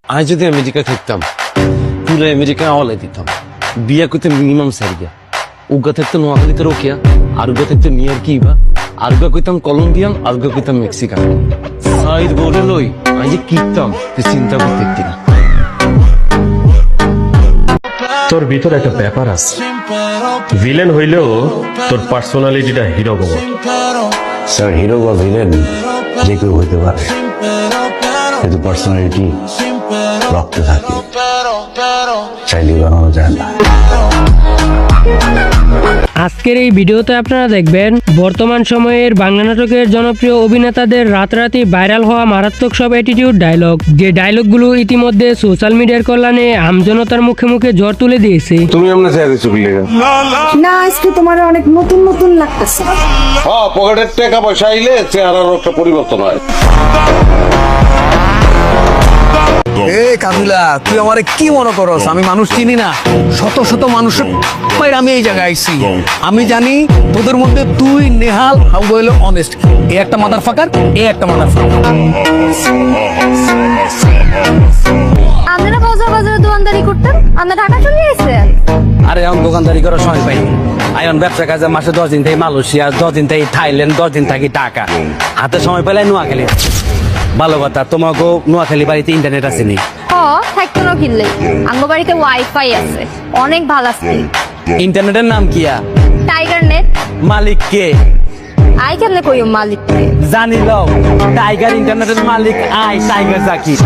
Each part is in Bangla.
আজ যদি আমেরিকা থাকতাম পুরো আমেরিকা আওয়ালাই দিতাম বিয়া করতে মিনিমাম সারিয়া উগা থাকতো নোয়াখালীতে রোকিয়া আর উগা থাকতো নিয়ার কিবা আর উগা কইতাম কলম্বিয়ান আর উগা কইতাম মেক্সিকান সাইড বলে লই আজ যে কিতাম তুই চিন্তা করতে না। তোর ভিতর একটা ব্যাপার আছে, ভিলেন হইলেও তোর পার্সোনালিটিটা হিরো গো। স্যার হিরো বা ভিলেন যে কেউ হইতে পারে, কিন্তু পার্সোনালিটি রক্তে থাকে, চাইলেই বানানো যায় না। আজকের এই ভিডিওতে আপনারা দেখবেন বর্তমান সময়ের বাংলা নাটকের জনপ্রিয় অভিনেতাদের রাতারাতি ভাইরাল হওয়া মারাত্মক সব অ্যাটিটিউড ডায়লগ, যে ডায়লগগুলো ইতিমধ্যে সোশ্যাল মিডিয়ার কল্যাণে আমজনতার মুখে মুখে জ্বর তুলে দিয়েছে। তুমি আমরা চাইতে চুপ লেগা না, আজকে তোমার অনেক নতুন নতুন লাগতেছে। হ্যাঁ, পকেটের টাকা পয়সা আইলে চেহারার একটা পরিবর্তন হয়। কাবিলা, তুই আমারে কি মনে করস? আমি মানুষ চিনি না, শত শত মানুষের মাইর আমি এই জায়গায় আইছি। আমি জানি তোদের মধ্যে তুই নেহাল হাউ হইল অনেস্ট, এ একটা মাদার ফাকার, এ একটা মাদার ফাকার। আপনারা বাজার বাজারে দোকানদারি করতেন, আমরা ঢাকা চলে এসেছেন। আরে এখন দোকানদারি করার সময় পাই, আয়ন ব্যবসা কাজে মাসে 10 দিন থেকে মালয়েশিয়া, 10 দিন থেকে থাইল্যান্ড, 10 দিন থাকি ঢাকা, হাতে সময় পেলে নোয়াখালী। ভালো কথা, তোমাকে নোয়াখালী বাড়িতে ইন্টারনেট আছে নি? থাকতো না কিনলে, আমার বাড়িতে ওয়াইফাই আছে, অনেক ভালো আছে। ইন্টারনেটের নাম কিয়া? Tiger net. মালিক কে? আই কেমনে কইও মালিক? জানি লও, টাইগার ইন্টারনেটের মালিক আই, টাইগার জাকির।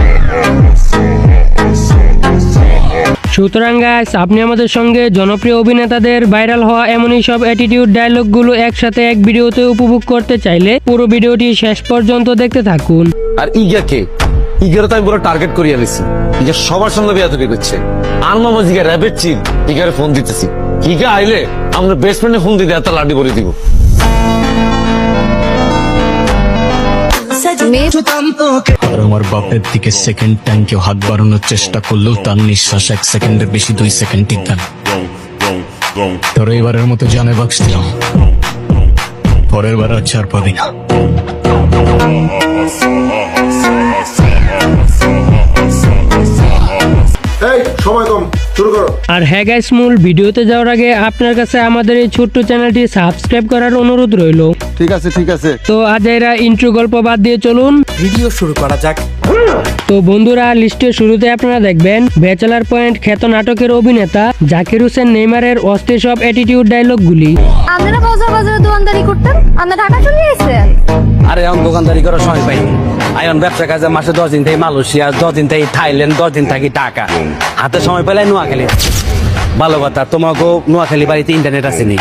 সুতরাং গাইস, আপনি আমাদের সঙ্গে জনপ্রিয় অভিনেতাদের ভাইরাল হওয়া এমনই সব অ্যাটিটিউড ডায়লগগুলো একসাথে এক ভিডিওতে উপভোগ করতে চাইলে পুরো ভিডিওটি শেষ পর্যন্ত দেখতে থাকুন। আর ইগাকে ইগারও তো আমি পুরো টার্গেট করিয়া লিছি, ইগা সবার সঙ্গে বিয়াদবি করছে। আর মামা জিগা র্যাপিড চিন ইগারে ফোন দিতেছি, ইগা আইলে আমরা বেস্ট ফ্রেন্ডে ফোন দিতে এত লাডি করে দিব। আর আমার বাপের দিকে সেকেন্ড টাইম কেউ হাত বাড়ানোর চেষ্টা করলেও তার নিঃশ্বাস 1 সেকেন্ডের বেশি 2 সেকেন্ড টিকবে না। তোর এবারের মতো জানে বাক্স দিলাম, পরের বার আর ছাড় পাবি না। এই সময় কম, শুরু করো। আর হ্যাঁ গাইস, মূল ভিডিওতে যাওয়ার আগে আপনার কাছে আমাদের এই ছোট্ট চ্যানেলটি সাবস্ক্রাইব করার অনুরোধ রইল। ঠিক আছে ঠিক আছে। তো আজ এরা ইন্ট্রো গল্প বাদ দিয়ে চলুন ভিডিও শুরু করা যাক। তো বন্ধুরা, লিস্টের শুরুতে আপনারা দেখবেন ব্যাচেলার পয়েন্ট খ্যাত নাটকের অভিনেতা জাকির হোসেন নেইমারের অস্থির সব অ্যাটিটিউড ডায়লগগুলি। আপনারা বাজার বাজারে দোকানদারি করতেন, আমরা ঢাকা চলে এসেছেন। আরে এখন দোকানদারি করার সময় পাই, আয়ন ব্যবসা কাজে মাসে 10 দিন থেকে মালয়েশিয়া, 10 দিন থেকে থাইল্যান্ড, 10 দিন থাকি ঢাকা, হাতে সময় পেলে নোয়াখালী। ভালো কথা, তোমাকে নোয়াখালী বাড়িতে ইন্টারনেট আছে নি?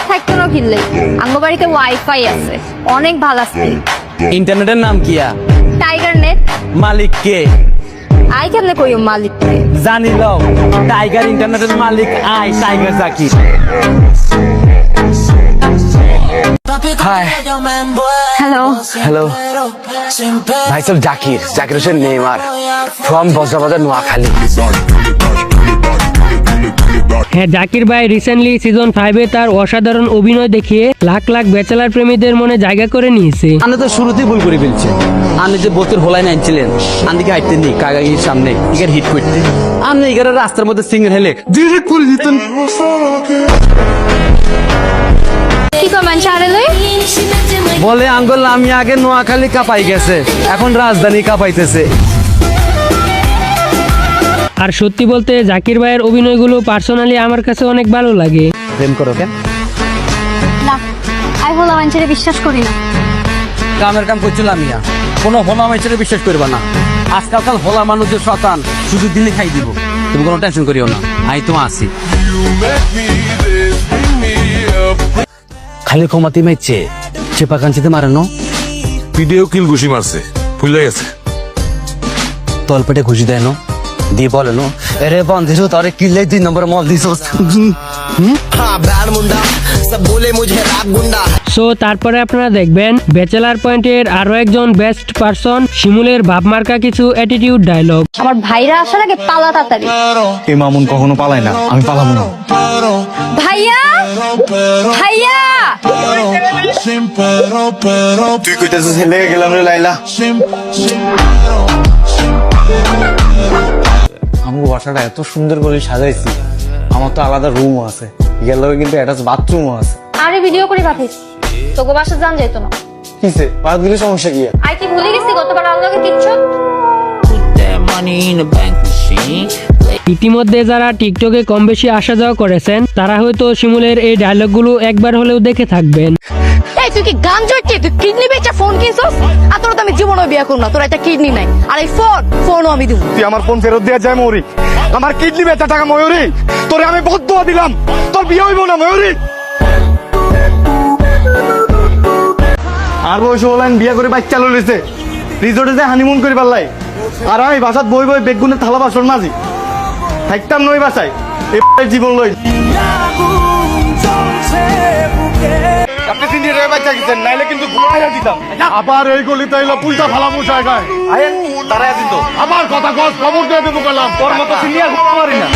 থাকতো না কিনলে, আমার বাড়িতে ওয়াইফাই আছে, অনেক ভালো আছে। ইন্টারনেটের নাম কিয়া? Tiger net. মালিক কে? আই কেমনে কইও মালিক? জানি লও, টাইগার ইন্টারনেটের মালিক আই, tiger Zakir. Hi, hello. Hello, ভাই সব জাকির, জাকির হোসেন নেইমার ফ্রম বজ্রবাজার নোয়াখালী। হ্যাঁ, জাকির ভাই রিসেন্টলি সিজন 5-এ তার অসাধারণ অভিনয় দেখিয়ে লাখ লাখ ব্যাচেলার প্রেমীদের মনে জায়গা করে নিয়েছে। আপনি তো শুরুতেই ভুল করে ফেলছে, আপনি যে বোতের হোলাই নাইছিলেন, আন্দিকে হাইতে নি কাগাগির সামনে ইগার হিট করতে, আপনি ইগার রাস্তার মধ্যে সিঙ্গেল হেলে ডিরেক্ট করে দিতেন। কি কমেন্ট চাইলে? বলে আঙ্গুল আমি আগে নোয়াখালী কাঁপাই গেছে, এখন রাজধানী কাঁপাইতেছে। আর সত্যি বলতে জাকির ভাইয়ের অভিনয়গুলো পার্সোনালি আমার কাছে অনেক ভালো লাগে। প্রেম করো কেন? না, আই হলো মানুষের বিশ্বাস করি না। কামের কাম করছিলাম ইয়া, কোনো হোলা মানুষের বিশ্বাস করবা না। আজকালকাল হোলা মানুষের শতান শুধু দিলে খাই দিব, তুমি কোনো টেনশন করিও না, আমি তো আছি। খালি ক্ষমাতি মাইছে চেপা কাঞ্চিতে মারানো, ভিডিও কিল ঘুষি মারছে, ভুলে গেছে। তলপেটে ঘুষি দেয় নো দিয়ে বলে নো, এরে বন্ধু তোরে কিলে 2 নম্বর মল দিস। সো তারপরে আপনারা দেখবেন ব্যাচেলার পয়েন্টের আরো একজন বেস্ট পারসন শিমুলের ভাবমার্কা কিছু অ্যাটিটিউড ডায়লগ। আমার ভাইরা আসার আগে পালা তাড়াতাড়ি। এই মামুন কখনো পালায় না, আমি পালাবো না। ভাইয়া, ভাইয়া, তুই কইতেছিস লেগে গেলাম রে লাইলা। আমগো বাসাটা এত সুন্দর করে সাজাইছি, আমার তো আলাদা রুমও আছে, গেলে কিন্তু অ্যাটাচ বাথরুমও আছে। আরে ভিডিও করে পাঠিস, তোকে বাসা যান যেত না। কিসে বাদ দিলে সমস্যা কি? আই কি ভুলে গেছি গতবার আল্লাহকে কিচ্ছু। ইতিমধ্যে যারা টিকটকে কম বেশি আসা যাওয়া করেছেন তারা হয়তো শিমুলের এই ডায়লগগুলো একবার হলেও দেখে থাকবেন। এই তুই কি গান জড়তে তুই কিডনি বেচা ফোন কিনছস? আর তোর তো আমি জীবনও বিয়ে করব না, তোর একটা কিডনি নাই, আর এই ফোনও আমি দিব। তুই আমার ফোন ফেরত দেওয়া যায় ময়ূরী, আমার কিডনি বেচা টাকা ময়ূরী, তোরে আমি বদদুয়া দিলাম, তোর বিয়ে হইব না ময়ূরী। আর বয়স হলেন বিয়ে করে বাচ্চা লইছে, রিসোর্টে যে হানিমুন করে পারলাই, আর আমি বাসাত বই বই বেগুনের থালা বাসন মাঝি থাকতাম নই বাসায় এই জীবন লই। আপনি তিনটি রে বাচ্চা গেছেন, নাইলে কিন্তু ঘুমাইয়া দিতাম। আবার এই গলিতে এলো পুলটা ফালামু জায়গায় আয়েন দাঁড়ায় দিত, আবার কথা কস খবর দিয়ে দেবো গেলাম, তোর মতো সিনিয়া ঘুমা পারি না।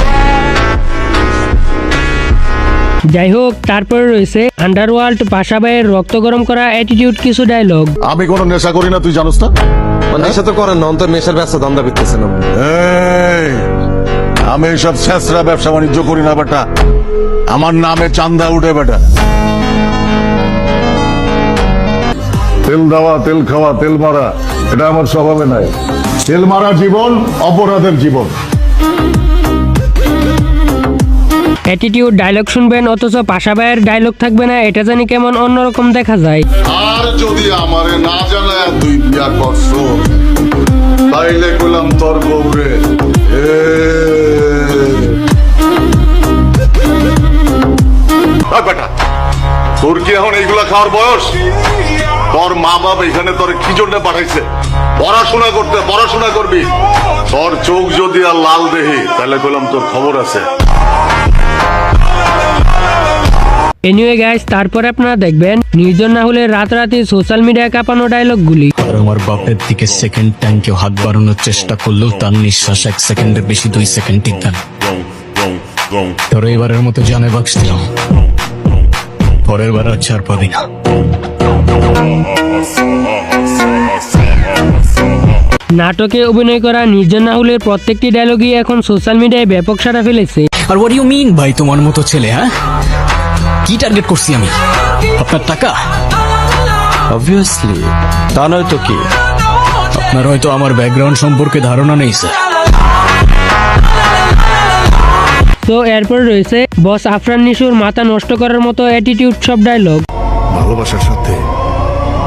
যাই হোক, তারপরে রয়েছে আন্ডারওয়ার্ল্ড পাশা ভাইয়ের রক্ত গরম করা অ্যাটিটিউড কিছু ডায়লগ। আমি কোনো নেশা করি না, তুই জানোস না? নেশা তো করেন না, অন্তর নেশার ব্যবসা দান্দা করতেছেন। আমি এসব ছেঁচড়া ব্যবসা বাণিজ্য করি না বেটা, আমার নামে চান্দা উঠে বেটা। তেল দেওয়া, তেল খাওয়া, তেল মারা, এটা আমার স্বভাবে নাই। তেল মারা জীবন অপরাধের জীবন। অ্যাটিটিউড ডায়লগ শুনবেন অথচ পাশা ভাইয়ের ডায়লগ থাকবে না, এটা জানি কেমন অন্যরকম দেখা যায়। আর যদি আমারে না জানায় তুই বিয়া করছ, তাইলে কইলাম তোর বউরে বেটা, তোর কি এখন এইগুলা খাওয়ার বয়স? তোর মা বাপ এখানে তোর কি জন্য পাঠাইছে? পড়াশোনা করতে, পড়াশোনা করবি। তোর চোখ যদি আর লাল দেহি তাহলে কইলাম তোর খবর আছে। এনিওয়ে গাইস, তারপরে আপনারা দেখবেন নির্জন না হলে রাতারাতি সোশ্যাল মিডিয়ায় কাঁপানো ডায়লগগুলি। আর আমার বাপের দিকে সেকেন্ড টাইম কেউ হাত বাড়ানোর চেষ্টা করলেও তার নিঃশ্বাস 1 সেকেন্ডের বেশি 2 সেকেন্ড টিকবে না। তোর এবারের মতো জানে বাক্স দিলাম, পরের বার আর ছাড় পাবি না। নাটকে অভিনয় করা নির্জন রাহুলের প্রত্যেকটি ডায়লগই এখন সোশ্যাল মিডিয়ায় ব্যাপক সাড়া ফেলেছে। আর হোয়াট ইউ মিন ভাই, তোমার মতো ছেলে? হ্যাঁ, কি টার্গেট করছি আমি? আপনার টাকা? অবভিয়াসলি, তা নয় তো কি? আপনার হয়তো আমার ব্যাকগ্রাউন্ড সম্পর্কে ধারণা নেই স্যার। তো এরপর রয়েছে বস আফরান নিশুর মাথা নষ্ট করার মতো অ্যাটিটিউড সব ডায়লগ। ভালোবাসার সাথে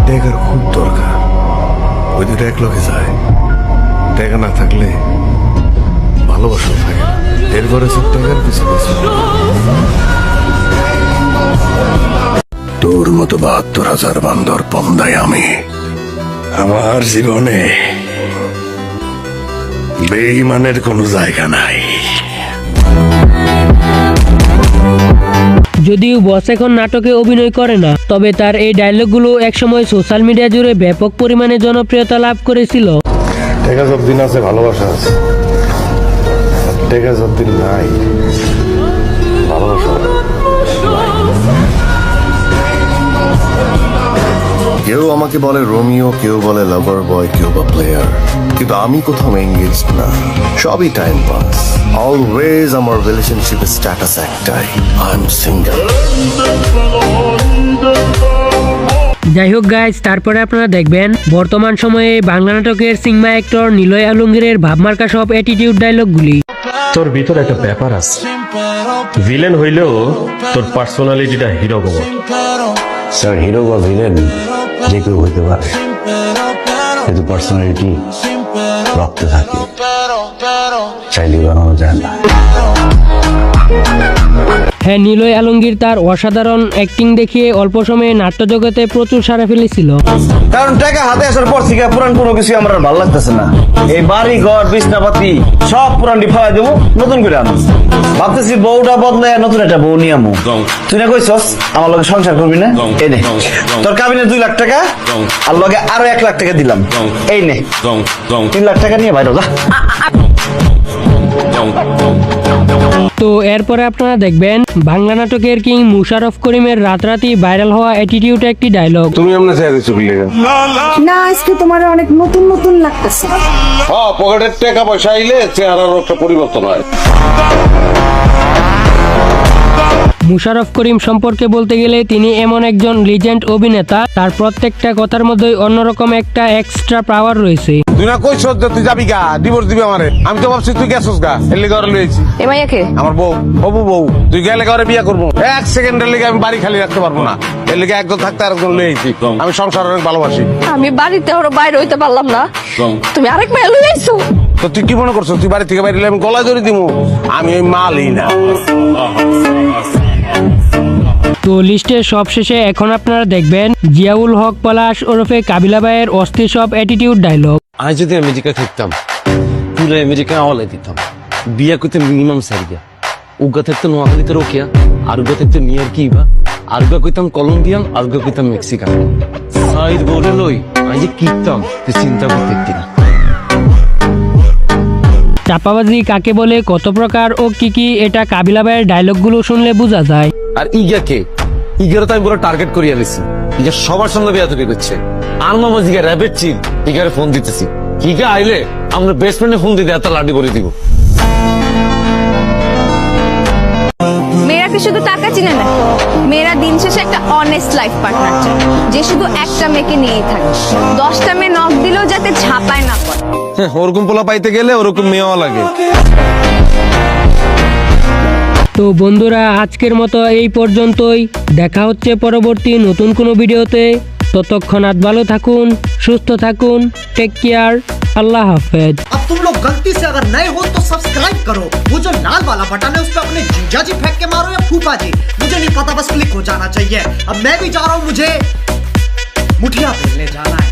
টাকার খুব দরকার, ওই দুটো এক লগে যায়। টাকা না থাকলে ভালোবাসা থাকে না। এরপরে সব টাকার পিছনে তোর মতো ৭২,০০০ বান্দর পন্দাই আমি আমার জীবনে বেঈমানের কোনো জায়গা নাই। যদিও বস এখন নাটকে অভিনয় করে না, তবে তার এই ডায়লগগুলো একসময় সোশ্যাল মিডিয়া জুড়ে ব্যাপক পরিমাণে জনপ্রিয়তা লাভ করেছিল। টাকা যতদিন আছে ভালোবাসা আছে, টাকা যতদিন নাই ভালোবাসা নাই। কেউ আমাকে বলে রোমিও, কেউ বলে লাভার বয়, কেউ বা প্লেয়ার, কিন্তু আমি কোথাও এঙ্গেজ না, সবই টাইম পাস। অলওয়েজ আমার রিলেশনশিপের স্ট্যাটাস একটাই, আই এম সিঙ্গেল। যাই হোক গাইজ, তারপরে আপনারা দেখবেন বর্তমান সময়ে বাংলা নাটকের সিনেমা অ্যাক্টর নিলয় আলমগীরের ভাবমার্কা সব অ্যাটিটিউড ডায়লগগুলি। তোর ভিতর একটা ব্যাপার আছে, ভিলেন হইলেও তোর পার্সোনালিটিটা হিরো গো। স্যার, হিরো বা ভিলেন যে কেউ হইতে পারে, কিন্তু পার্সোনালিটি রক্তে থাকে, চাইলে বানানো যায় না। হ্যাঁ, নিলয় আলমগীর তার অসাধারণ অ্যাক্টিং দেখিয়ে অল্প সময়ে নাট্য জগতে প্রচুর সাড়া ফেলেছিল। কারণ টাকা হাতে আসার পর থেকে পুরান কোনো কিছু আমার আর ভালো লাগতেছে না। এই বাড়ি ঘর বিছনাপাতি সব পুরানটি ফালাই দেবো, নতুন করে আনো। ভাবতেছি বউটা বদলে নতুন একটা বউ নিয়ে আমু। তুই না কইছস আমার লগে সংসার করবি না? এই নে তোর কাবিনে 2 লাখ টাকা, আর লগে আরো 1 লাখ টাকা দিলাম। এই নে 3 লাখ টাকা নিয়ে বাইরে যা। তো এরপরে আপনারা দেখবেন বাংলা নাটকের কিং মুশাররফ করিমের রাতারাতি ভাইরাল হওয়া অ্যাটিটিউড একটি ডায়লগ। তুমি এমনি চাইতে চুপ লেগে না আজকে তোমার অনেক নতুন নতুন লাগতেছে। হ্যাঁ, পকেটের টাকা পয়সা আইলে চেহারার একটা পরিবর্তন হয়। মুশাররফ করিম সম্পর্কে বলতে গেলে তিনি এমন একজন লিজেন্ড অভিনেতা, তার প্রত্যেকটা কথার মধ্যেই অন্যরকম একটা এক্সট্রা পাওয়ার রয়েছে। তুই না কইছ যে তুই যাবি গা, ডিভোর্স দিবি আমারে। আমি তো ভাবছি তুই গেছস গা, এর লিগে ওরে লইছি। এ মাইয়াকে আমার বউ, হবু বউ। তুই গেলে ঘরে বিয়ে করবো, এক সেকেন্ডের লিগে আমি বাড়ি খালি রাখতে পারবো না। এর লিগে একজন থাকতে আরেকজন লইছি। আমি সংসার অনেক ভালোবাসি। আমি বাড়িতে ওর বাইরে হইতে পারলাম না, তুমি আরেক মেয়ে লই আইছো। তো তুই কি মনে করছো তুই বাড়ি থেকে বাইরে আমি গলায় ধরে দিবো? আমি ওই মালই না। তো লিস্টের সবশেষে এখন আপনারা দেখবেন জিয়াউল হক পলাশ ওরফে কাবিলা ভাইয়ের অস্থির সব অ্যাটিটিউড ডায়লগ। আমি যদি আমেরিকা থাকতাম পুরো আমেরিকা আওয়ালাই দিতাম। বিয়া করতে মিনিমাম সারিয়া উগা থাকতো নোয়াখালীতে রোকিয়া, আরুগা থাকতো নিউ ইয়র্ক ইবা, আরুগা কইতাম কলম্বিয়ান, আরুগা কইতাম মেক্সিকান। সাইড বলে লই আমি যে কিতাম তুই চিন্তা করতে না। চাপাবাজি কাকে বলে, কত প্রকার ও কি কি, এটা কাবিলা ভাইয়ের ডায়লগগুলো শুনলে বোঝা যায়। আর ইগাকে ইগারও তো আমি পুরো টার্গেট করিয়া দিছি। ইগা সবার সঙ্গে বিয়া তৈরি করছে। আর মামা জিগা র্যাবের চিন ইগারে ফোন দিতেছি। ইগা আইলে আমরা বেস্ট ফ্রেন্ডে ফোন দিতে এত লাডি করে দিব। মেয়েরা কি শুধু টাকা চিনে না, মেয়েরা দিন শেষে একটা অনেস্ট লাইফ পার্টনার চায়, যে শুধু একটা মেয়েকে নিয়েই থাকে। 10টা মেয়ে নক দিলেও যাতে ঝাপায় না পড়ে। ওরকম পোলা পাইতে গেলে ওরকম মেয়েও লাগে। তো বন্ধুরা আজকের মতো এই পর্যন্তই, দেখা হচ্ছে পরবর্তী নতুন কোনো ভিডিওতে। ততক্ষণাৎ ভালো থাকুন, সুস্থ থাকুন, টেক কেয়ার, আল্লাহ হাফেজ। अब तुम लोग गलती से अगर नए हो तो सब्सक्राइब करो, वो जो लाल वाला बटन है उस पर अपने जीजा जी फेंक के मारो या फूफा जी, मुझे नहीं पता, बस क्लिक हो जाना चाहिए। अब मैं भी जा रहा हूँ, मुझे मुठिया खेलने जाना है।